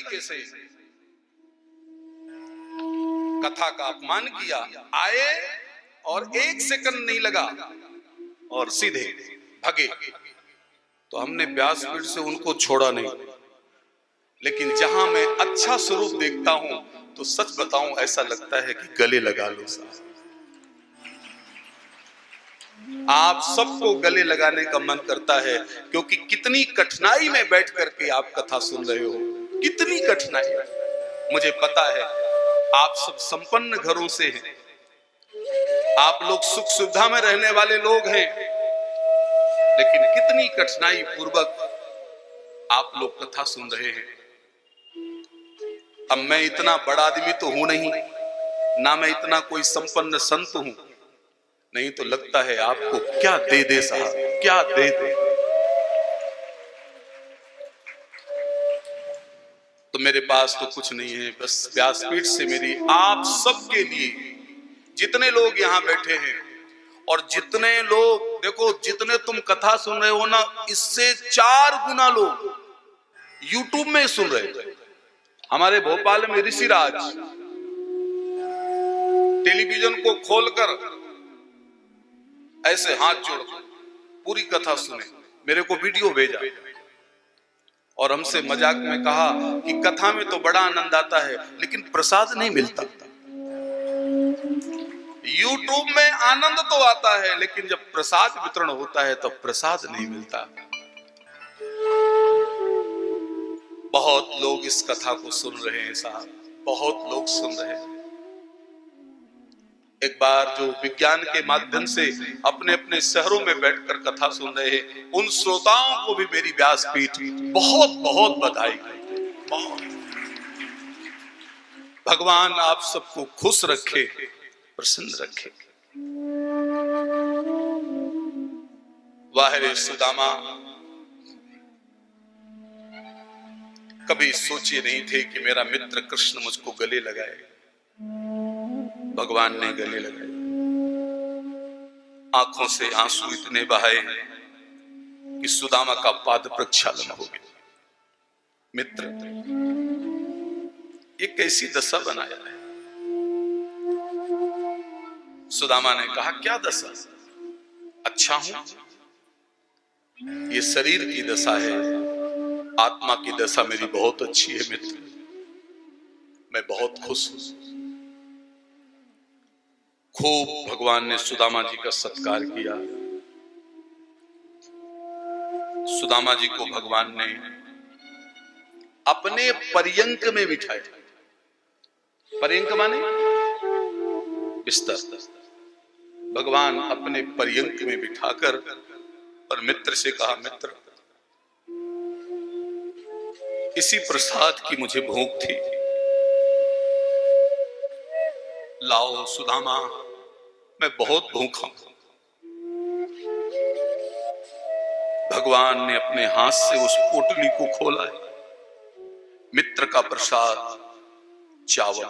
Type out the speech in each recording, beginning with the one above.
तरीके से कथा का अपमान किया, आए और 1 सेकंड नहीं लगा और सीधे भगे। तो हमने व्यासपीठ से उनको छोड़ा नहीं, लेकिन जहां मैं अच्छा स्वरूप देखता हूं तो सच बताऊं ऐसा लगता है कि गले लगा लो साहब। आप सबको गले लगाने का मन करता है, क्योंकि कितनी कठिनाई में बैठ करके आप कथा सुन रहे हो, कितनी कठिनाई। मुझे पता है आप सब संपन्न घरों से हैं, आप लोग सुख सुविधा में रहने वाले लोग हैं, लेकिन कितनी कठिनाई पूर्वक आप लोग कथा सुन रहे हैं। अब मैं इतना बड़ा आदमी तो हूं नहीं, ना मैं इतना कोई संपन्न संत हूं, नहीं तो लगता है आपको क्या दे दे साहब, क्या दे दे। तो मेरे पास तो कुछ नहीं है, बस व्यासपीठ से मेरी आप सबके लिए, जितने लोग यहां बैठे हैं और जितने लोग, देखो जितने तुम कथा सुन रहे हो ना, इससे 4 गुना लोग यूट्यूब में सुन रहे हो। हमारे भोपाल में ऋषिराज टेलीविजन को खोलकर ऐसे हाथ जोड़ पूरी कथा सुने, मेरे को वीडियो भेजा और हमसे मजाक में कहा कि कथा में तो बड़ा आनंद आता है, लेकिन प्रसाद नहीं मिलता। यूट्यूब में आनंद तो आता है, लेकिन जब प्रसाद वितरण होता है तब प्रसाद नहीं मिलता। बहुत लोग इस कथा को सुन रहे हैं साहब, बहुत लोग सुन रहे हैं। एक बार जो विज्ञान के माध्यम से अपने अपने शहरों में बैठकर कथा सुन रहे हैं, उन श्रोताओं को भी मेरी व्यासपीठ बहुत बहुत बधाई। बहुत भगवान आप सबको खुश रखे, प्रसन्न रखे। वाह रे सुदामा, कभी सोचे नहीं थे कि मेरा मित्र कृष्ण मुझको गले लगाए। भगवान ने गले लगाए, आंखों से आंसू इतने बहाए कि सुदामा का पाद प्रक्षालन हो गया। मित्र, ये कैसी दशा बनाया है? सुदामा ने कहा, क्या दशा? अच्छा हूं, ये शरीर की दशा है, आत्मा की दशा मेरी बहुत अच्छी है मित्र, मैं बहुत खुश हूं। खूब भगवान ने सुदामा जी का सत्कार किया। सुदामा जी को भगवान ने अपने पर्यंक में बिठाया। पर्यंक माने बिस्तर। भगवान अपने पर्यंक में बिठाकर और मित्र से कहा, मित्र इसी प्रसाद की मुझे भूख थी, लाओ सुदामा, मैं बहुत भूखा हूं। भगवान ने अपने हाथ से उस पोटली को खोला है, मित्र का प्रसाद चावल।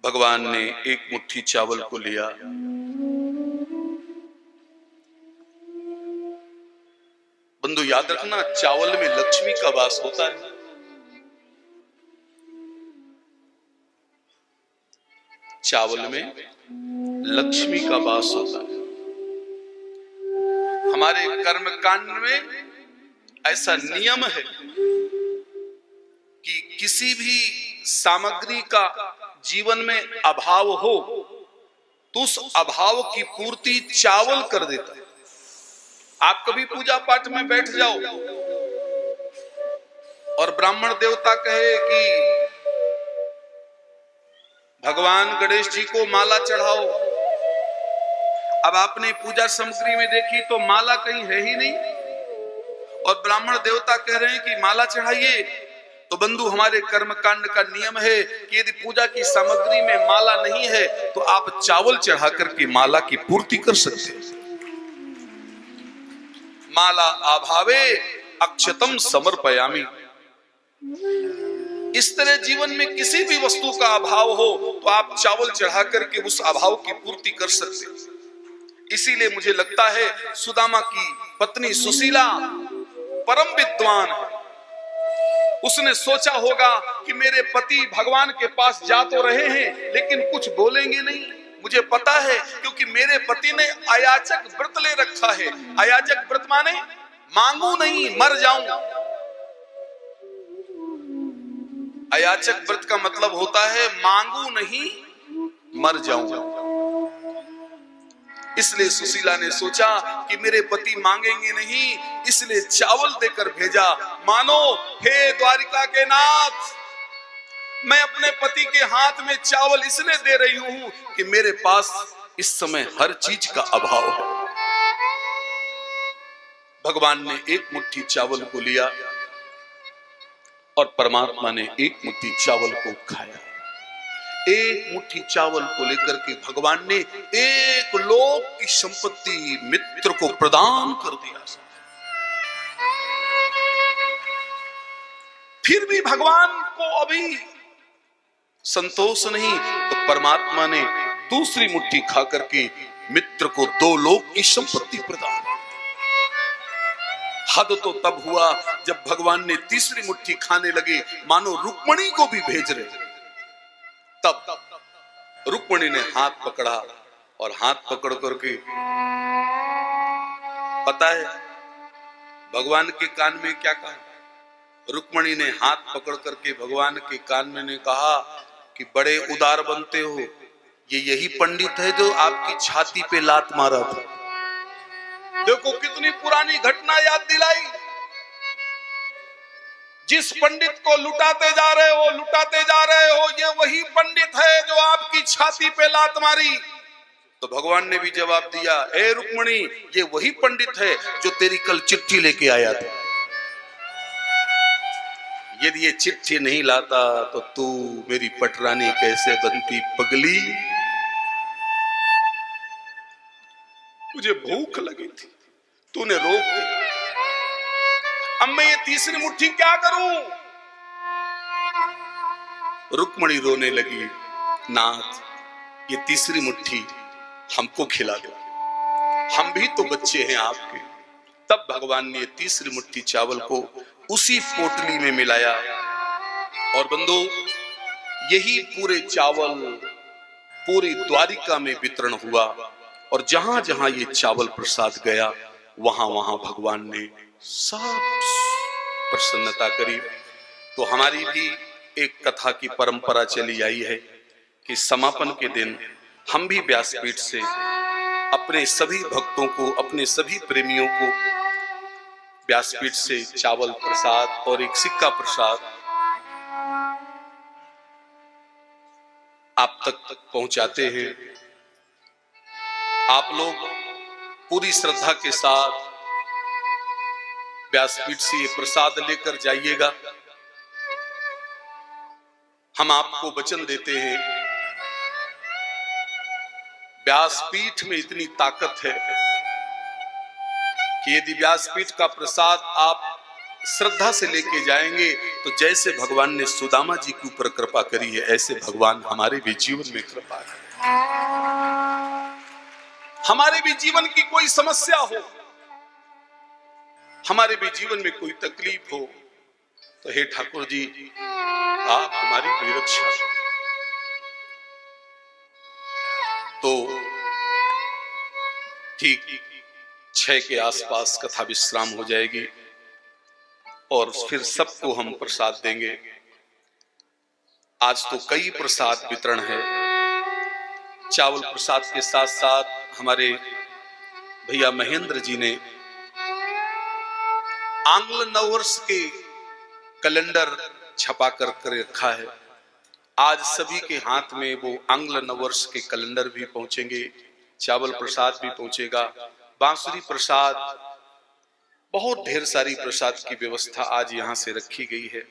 भगवान ने एक मुट्ठी चावल को लिया, बंधु याद रखना, चावल में लक्ष्मी का वास होता है। चावल में लक्ष्मी का वास होता है। हमारे कर्म कांड में ऐसा नियम है कि किसी भी सामग्री का जीवन में अभाव हो तो उस अभाव की पूर्ति चावल कर देता है। आप कभी पूजा पाठ में बैठ जाओ और ब्राह्मण देवता कहे कि भगवान गणेश जी को माला चढ़ाओ, अब आपने पूजा सामग्री में देखी तो माला कहीं है ही नहीं, और ब्राह्मण देवता कह रहे हैं कि माला चढ़ाइए, तो बंधु हमारे कर्मकांड का नियम है कि यदि पूजा की सामग्री में माला नहीं है तो आप चावल चढ़ा करके माला की पूर्ति कर सकते हैं। माला अभावे अक्षतम समर्पयामि। इस तरह जीवन में किसी भी वस्तु का अभाव हो तो आप चावल चढ़ा करके उस अभाव की पूर्ति कर सकते हैं। इसीलिए मुझे लगता है सुदामा की पत्नी सुशीला परम विद्वान है। उसने सोचा होगा कि मेरे पति भगवान के पास जा तो रहे हैं लेकिन कुछ बोलेंगे नहीं, मुझे पता है, क्योंकि मेरे पति ने अयाचक व्रत ले रखा है। अयाचक व्रत माने मांगू नहीं मर जाऊं। अयाचक व्रत का मतलब होता है मांगू नहीं मर जाऊं। इसलिए सुशीला ने सोचा कि मेरे पति मांगेंगे नहीं, इसलिए चावल देकर भेजा। मानो हे द्वारिका के नाथ, मैं अपने पति के हाथ में चावल इसलिए दे रही हूं कि मेरे पास इस समय हर चीज का अभाव है। भगवान ने एक मुट्ठी चावल को लिया और परमात्मा ने एक मुट्ठी चावल को खाया। एक मुट्ठी चावल को लेकर के भगवान ने एक लोक की संपत्ति मित्र को प्रदान कर दिया। फिर भी भगवान को अभी संतोष नहीं, तो परमात्मा ने दूसरी मुट्ठी खा करके मित्र को 2 लोक की संपत्ति प्रदान। हद तो तब हुआ जब भगवान ने तीसरी मुट्ठी खाने लगे, मानो रुक्मणी को भी भेज रहे। तब रुक्मणी ने हाथ पकड़ा और हाथ पकड़ करके, पता है भगवान के कान में क्या कहा? रुक्मणी ने हाथ पकड़ करके भगवान के कान में ने कहा कि बड़े उदार बनते हो, ये यही पंडित है जो आपकी छाती पे लात मारा था। देखो कितनी पुरानी घटना याद दिलाई। जिस पंडित को लुटाते जा रहे हो, ये वही पंडित है जो आपकी छाती पे लात मारी। तो भगवान ने भी जवाब दिया, ए रुक्मणी, ये वही पंडित है जो तेरी कल चिट्ठी लेके आया था। यदि ये चिट्ठी नहीं लाता तो तू मेरी पटरानी कैसे बनती पगली। मुझे भूख लगी थी, तूने रोक दी। अब मैं ये तीसरी मुट्ठी क्या करूं? रुक्मणी रोने लगी, नाथ ये तीसरी मुट्ठी हमको खिला दो, हम भी तो बच्चे हैं आपके। तब भगवान ने तीसरी मुट्ठी चावल को उसी पोटली में मिलाया और बंदो यही पूरे चावल पूरी द्वारिका में वितरण हुआ। और जहां जहां ये चावल प्रसाद गया वहां वहां भगवान ने सब प्रसन्नता करी। तो हमारी भी एक कथा की परंपरा चली आई है कि समापन के दिन हम भी व्यासपीठ से अपने सभी भक्तों को, अपने सभी प्रेमियों को व्यासपीठ से चावल प्रसाद और एक सिक्का प्रसाद आप तक पहुंचाते हैं। आप लोग पूरी श्रद्धा के साथ व्यासपीठ से ये प्रसाद लेकर जाइएगा। हम आपको वचन देते हैं, व्यासपीठ में इतनी ताकत है कि यदि व्यासपीठ का प्रसाद आप श्रद्धा से लेके जाएंगे तो जैसे भगवान ने सुदामा जी के ऊपर कृपा करी है, ऐसे भगवान हमारे भी जीवन में कृपा करें। हमारे भी जीवन की कोई समस्या हो, हमारे भी जीवन में कोई तकलीफ हो, तो हे ठाकुर जी आप हमारी भी रक्षा करें। तो ठीक 6 के आसपास कथा विश्राम हो जाएगी और फिर सबको हम प्रसाद देंगे। आज तो कई प्रसाद वितरण है। चावल प्रसाद के साथ साथ हमारे भैया महेंद्र जी ने आंग्ल नववर्ष के कैलेंडर छपा कर रखा है। आज सभी के हाथ में वो आंग्ल नववर्ष के कैलेंडर भी पहुंचेंगे, चावल प्रसाद भी पहुंचेगा, बांसुरी प्रसाद, बहुत ढेर सारी प्रसाद की व्यवस्था आज यहां से रखी गई है।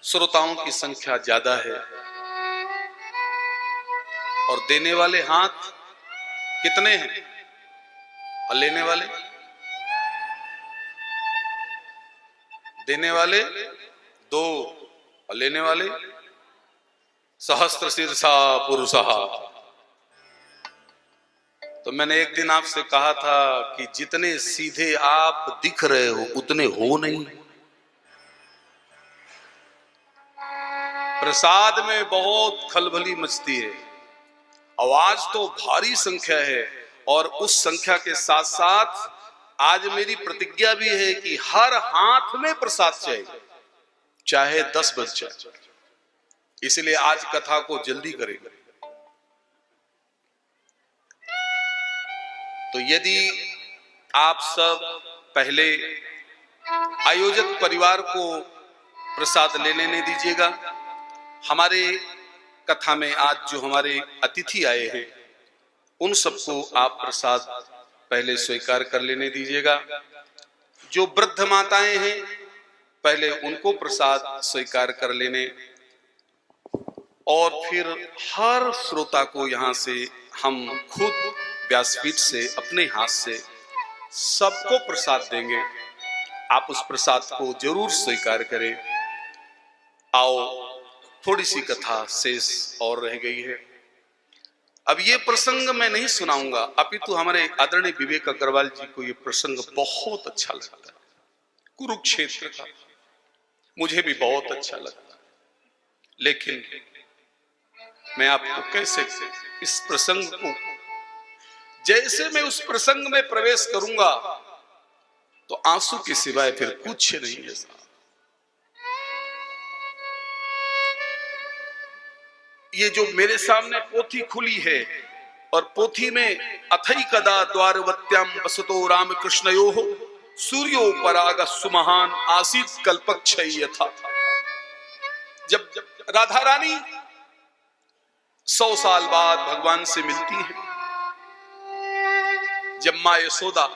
श्रोताओं की संख्या ज्यादा है और देने वाले हाथ कितने हैं और लेने वाले 2 दो लेने वाले सहस्त्र शीर्षा पुरुषः। तो मैंने एक दिन आपसे कहा था कि जितने सीधे आप दिख रहे हो उतने हो नहीं। प्रसाद में बहुत खलबली मचती है, आवाज तो भारी संख्या है, और उस संख्या के साथ साथ आज मेरी प्रतिज्ञा भी है कि हर हाथ में प्रसाद चाहिए, चाहे 10 बज जाए। इसलिए आज कथा को जल्दी करेंगे। तो यदि आप सब पहले आयोजक परिवार को प्रसाद ले लेने दीजिएगा। हमारे कथा में आज जो हमारे अतिथि आए हैं उन सबको आप प्रसाद पहले स्वीकार कर लेने दीजिएगा। जो वृद्ध माताएं हैं पहले उनको प्रसाद स्वीकार कर लेने, और फिर हर श्रोता को यहां से हम खुद व्यासपीठ से अपने हाथ से सबको प्रसाद देंगे। आप उस प्रसाद को जरूर स्वीकार करें। आओ, थोड़ी सी कथा शेष और रह गई है। अब ये प्रसंग मैं नहीं सुनाऊंगा, अपितु हमारे आदरणीय विवेक अग्रवाल जी को ये प्रसंग बहुत अच्छा लगता है, कुरुक्षेत्र का। मुझे भी बहुत अच्छा लगता है, लेकिन मैं आपको कैसे इस प्रसंग को, जैसे मैं उस प्रसंग में प्रवेश करूंगा तो आंसू के सिवाय फिर कुछ नहीं है। ये जो मेरे सामने पोथी खुली है, और पोथी में अथई कदा द्वारवत्याम वसतो रामकृष्णयोः सूर्यो पराग सुमहान आसीत कल्पक्षय यथा। जब राधा रानी 100 साल बाद भगवान से मिलती है, जब मां यशोदा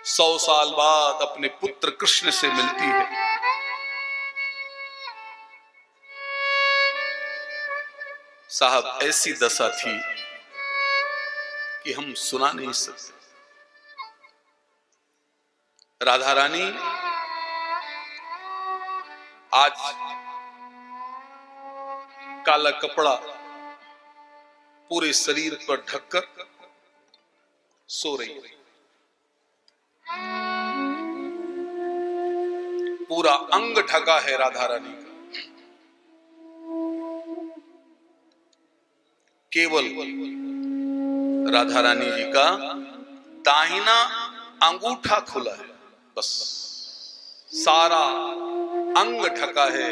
100 साल बाद अपने पुत्र कृष्ण से मिलती है, साहब ऐसी दशा थी कि हम सुना नहीं सकते। राधा रानी आज काला कपड़ा पूरे शरीर पर ढककर सो रही है। पूरा अंग ढका है राधा रानी का, केवल राधा रानी जी का दाहिना अंगूठा खुला है, बस सारा अंग ढका है,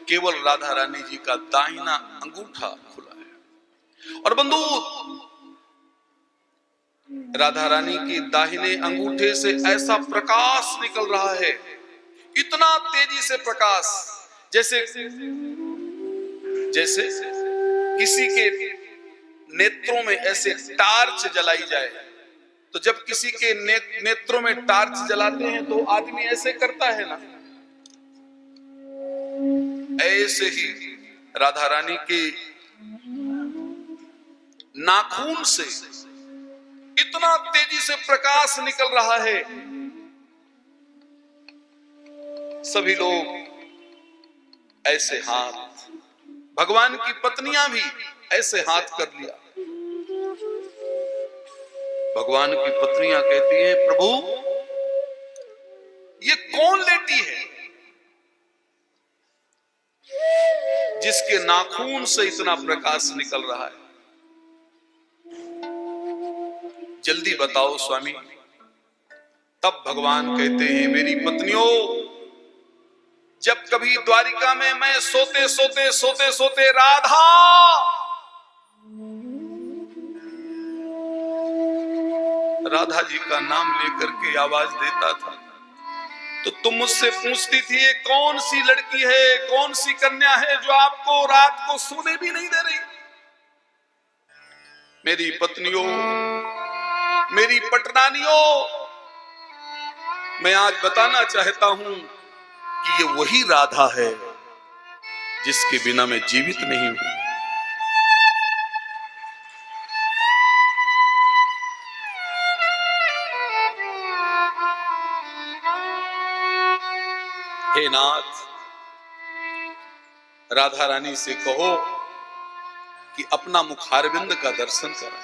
केवल राधा रानी जी का दाहिना अंगूठा खुला है। और बंधु, राधा रानी के दाहिने अंगूठे से ऐसा प्रकाश निकल रहा है, इतना तेजी से प्रकाश, जैसे किसी के नेत्रों में ऐसे टार्च जलाई जाए। तो जब किसी के नेत्रों में टार्च जलाते हैं तो आदमी ऐसे करता है ना, ऐसे ही राधा रानी के नाखून से इतना तेजी से प्रकाश निकल रहा है, सभी लोग ऐसे हाथ, भगवान की पत्नियां भी ऐसे हाथ कर लिया। भगवान की पत्नियां कहती हैं, प्रभु ये कौन लेटी है जिसके नाखून से इतना प्रकाश निकल रहा है? जल्दी बताओ स्वामी। तब भगवान कहते हैं, मेरी पत्नियों, जब कभी द्वारिका में मैं सोते सोते राधा राधा जी का नाम लेकर के आवाज देता था, तो तुम मुझसे पूछती थी ये कौन सी लड़की है, कौन सी कन्या है जो आपको रात को सोने भी नहीं दे रही? मेरी पत्नियों, मेरी पटरानियों, मैं आज बताना चाहता हूं कि ये वही राधा है जिसके बिना मैं जीवित नहीं हूं। हे नाथ, राधा रानी से कहो कि अपना मुखारविंद का दर्शन करा।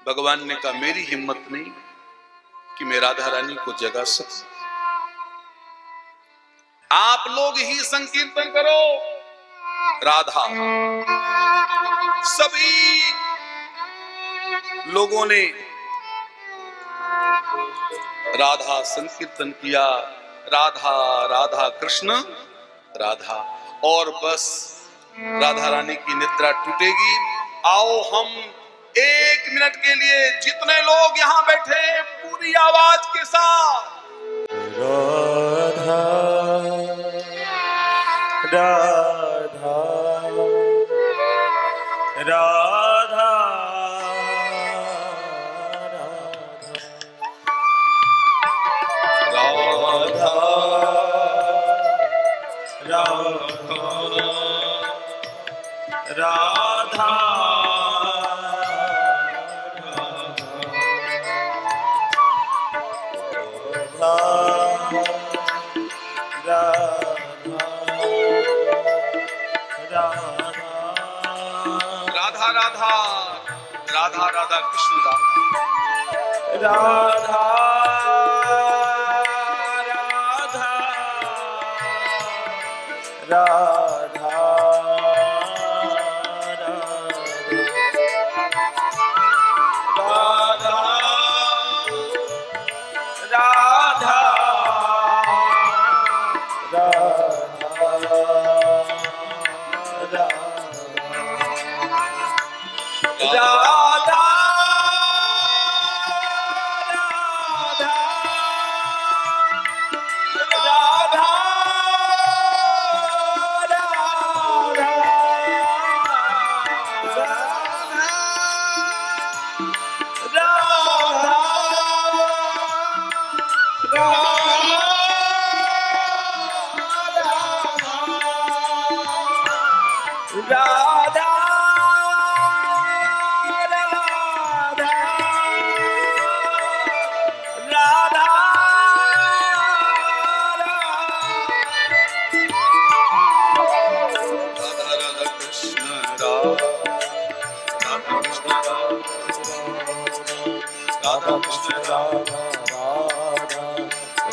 भगवान ने कहा मेरी हिम्मत नहीं कि मैं राधा रानी को जगा सकूं, आप लोग ही संकीर्तन करो। राधा, सभी लोगों ने राधा संकीर्तन किया, राधा राधा कृष्ण राधा। और बस राधा रानी की निद्रा टूटेगी। आओ हम 1 मिनट के लिए जितने लोग यहाँ बैठे हैं पूरी आवाज के साथ राधा राधा राधा राधा राधा राधा राधा राधा राधा राधा कृष्ण राधा राधा राधा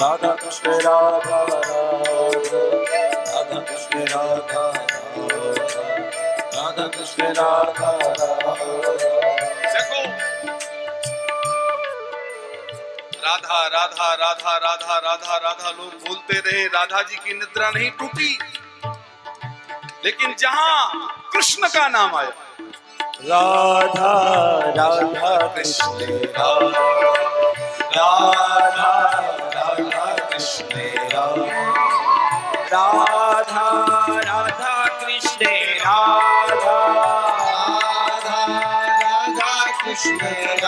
राधा कृष्ण राधा राधा कृष्ण राधा राधा कृष्ण राधा। देखो राधा राधा राधा राधा राधा राधा लोग बोलते रहे, राधा जी की निद्रा नहीं टूटी। लेकिन जहां कृष्ण का नाम आया, राधा राधा कृष्ण राधा राधा राधा कृष्ण राधा राधा कृष्ण राधा राधा कृष्ण राधा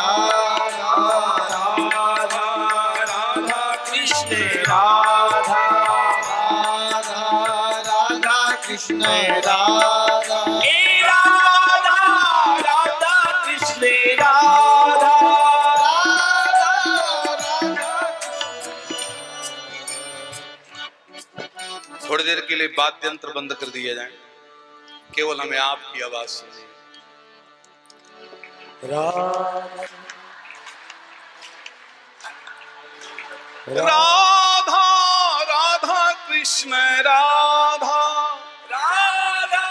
राधा कृष्ण राधा राधा कृष्ण राधा थोड़ी देर के लिए वाद्य यंत्र बंद कर दिया जाए, केवल हमें आपकी आवाज सुनिए। राधा राधा कृष्ण राधा राधा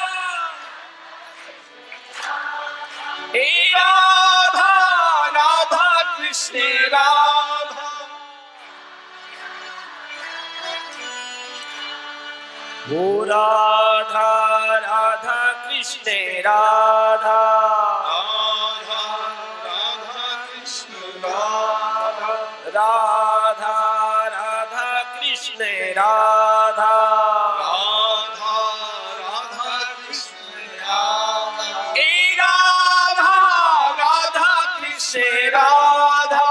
राधा राधा कृष्ण राधा। वो राधा राधा कृष्ण राधा राधा राधा कृष्ण राधा राधा राधा कृष्ण राधा राधा राधा कृष्ण राधा राधा राधा कृष्ण राधा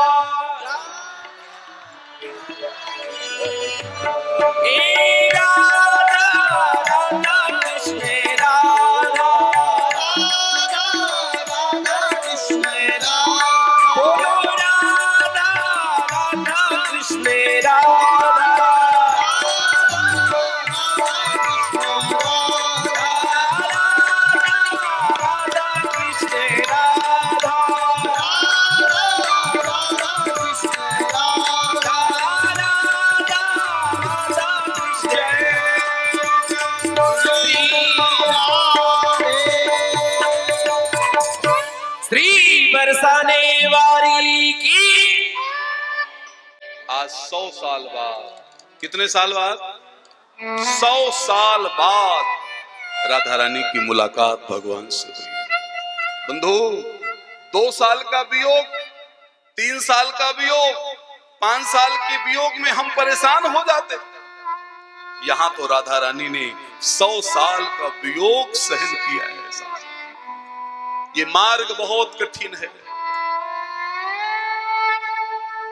श्री बरसाने वाली की। आज 100 साल बाद, कितने साल बाद? 100 साल बाद राधा रानी की मुलाकात भगवान से हुई। बंधु, 2 साल का वियोग, 3 साल का वियोग, 5 साल के वियोग में हम परेशान हो जाते। यहां तो राधा रानी ने 100 साल का वियोग सहन किया है। ये मार्ग बहुत कठिन है,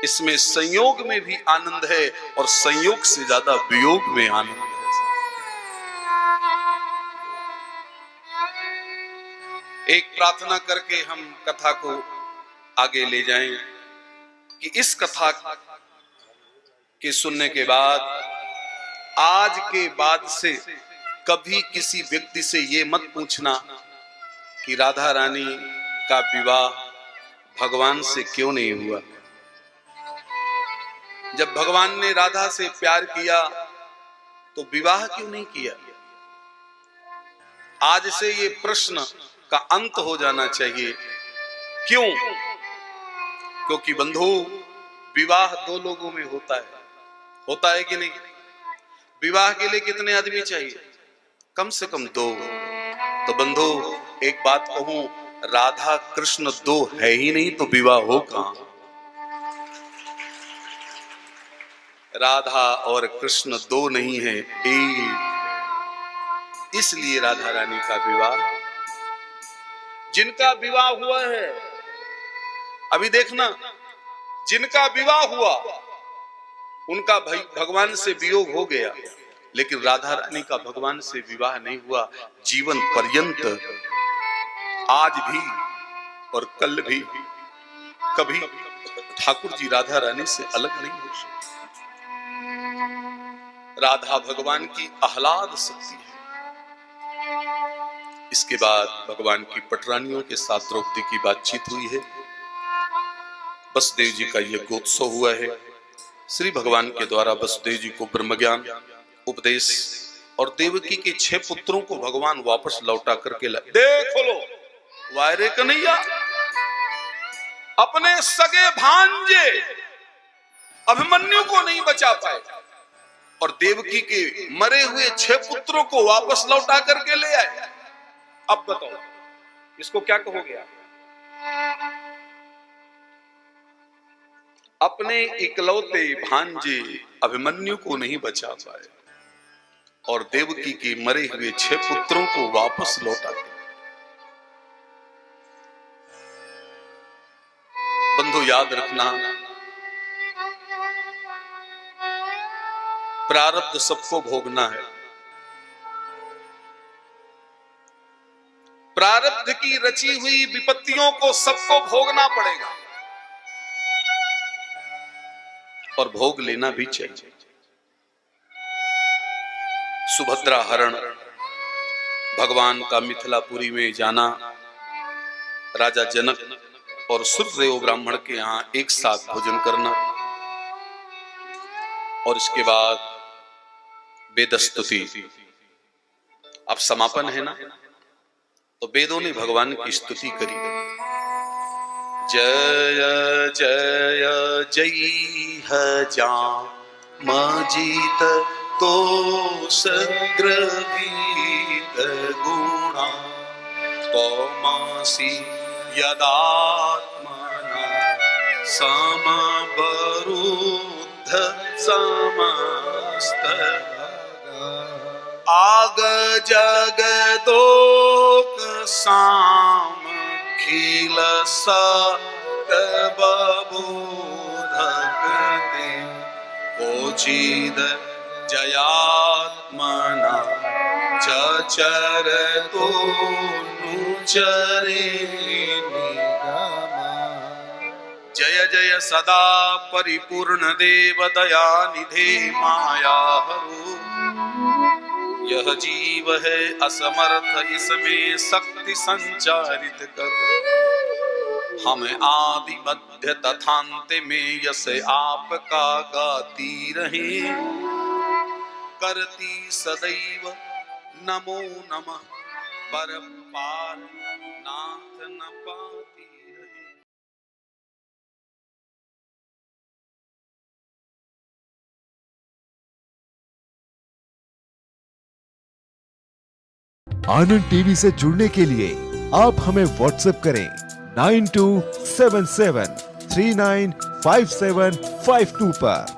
इसमें संयोग में भी आनंद है और संयोग से ज्यादा वियोग में आनंद है। एक प्रार्थना करके हम कथा को आगे ले जाएं कि इस कथा के सुनने के बाद, आज के बाद से कभी किसी व्यक्ति से ये मत पूछना कि राधा रानी का विवाह भगवान से क्यों नहीं हुआ। जब भगवान ने राधा से प्यार किया तो विवाह क्यों नहीं किया? आज से ये प्रश्न का अंत हो जाना चाहिए। क्यों? क्योंकि बंधु, विवाह 2 लोगों में होता है कि नहीं? विवाह के लिए कितने आदमी चाहिए? कम से कम 2। तो बंधु, एक बात कहूं, राधा कृष्ण 2 है ही नहीं तो विवाह हो कहां? राधा और कृष्ण 2 नहीं है, एक। इसलिए राधा रानी का विवाह, जिनका विवाह हुआ है, अभी देखना, जिनका विवाह हुआ उनका भगवान से वियोग हो गया, लेकिन राधा रानी का भगवान से विवाह नहीं हुआ। जीवन पर्यंत, आज भी और कल भी, कभी ठाकुर जी राधा रानी से अलग नहीं हो सकते। राधा भगवान की आह्लाद शक्ति है। इसके बाद भगवान की पटरानियों के साथ द्रौपदी की बातचीत हुई है। वसुदेव जी का यज्ञोत्सव हुआ है। श्री भगवान के द्वारा वसुदेव जी को ब्रह्म ज्ञान उपदेश और देवकी के 6 पुत्रों को भगवान वापस लौटा करके लाए। देखो लो, वायरे कन्हैया अपने सगे भांजे अभिमन्यु को नहीं बचा पाए और देवकी के मरे हुए 6 पुत्रों को वापस लौटा करके ले आए। अब बताओ, इसको क्या कहोगे आप? अपने इकलौते भांजे अभिमन्यु को नहीं बचा पाए और देवकी के मरे हुए 6 पुत्रों को वापस लौटा दिया। बंधु, याद रखना, प्रारब्ध सबको भोगना है। प्रारब्ध की रची हुई विपत्तियों को सबको भोगना पड़ेगा और भोग लेना भी चाहिए। सुभद्रा हरण, भगवान का मिथिलापुरी में जाना, राजा जनक और सुरदेव ब्राह्मण के यहां एक साथ भोजन करना, और इसके बाद वेदस्तुति। अब समापन है ना, तो वेदों ने भगवान की स्तुति करी। जय जय जय जामजीत दोष ग्रवीत गुणा तौमासी यदात्मना समबरुद्ध समस्त आग जगदोक साम खिल सत बबूधक ते कोचिद जयात्मना चचर तो नुचरे निगमा। जय जय सदा परिपूर्ण देव दया निधे माया हरो। यह जीव है असमर्थ, इसमें शक्ति संचारित कर। हम आदि मध्य तथांत में यश आपका गाती रहे। करती सदैव नमो नमः, पर पार नाथ न पाती। आनंद टीवी से जुड़ने के लिए आप हमें व्हाट्सएप करें 9277395752 पर।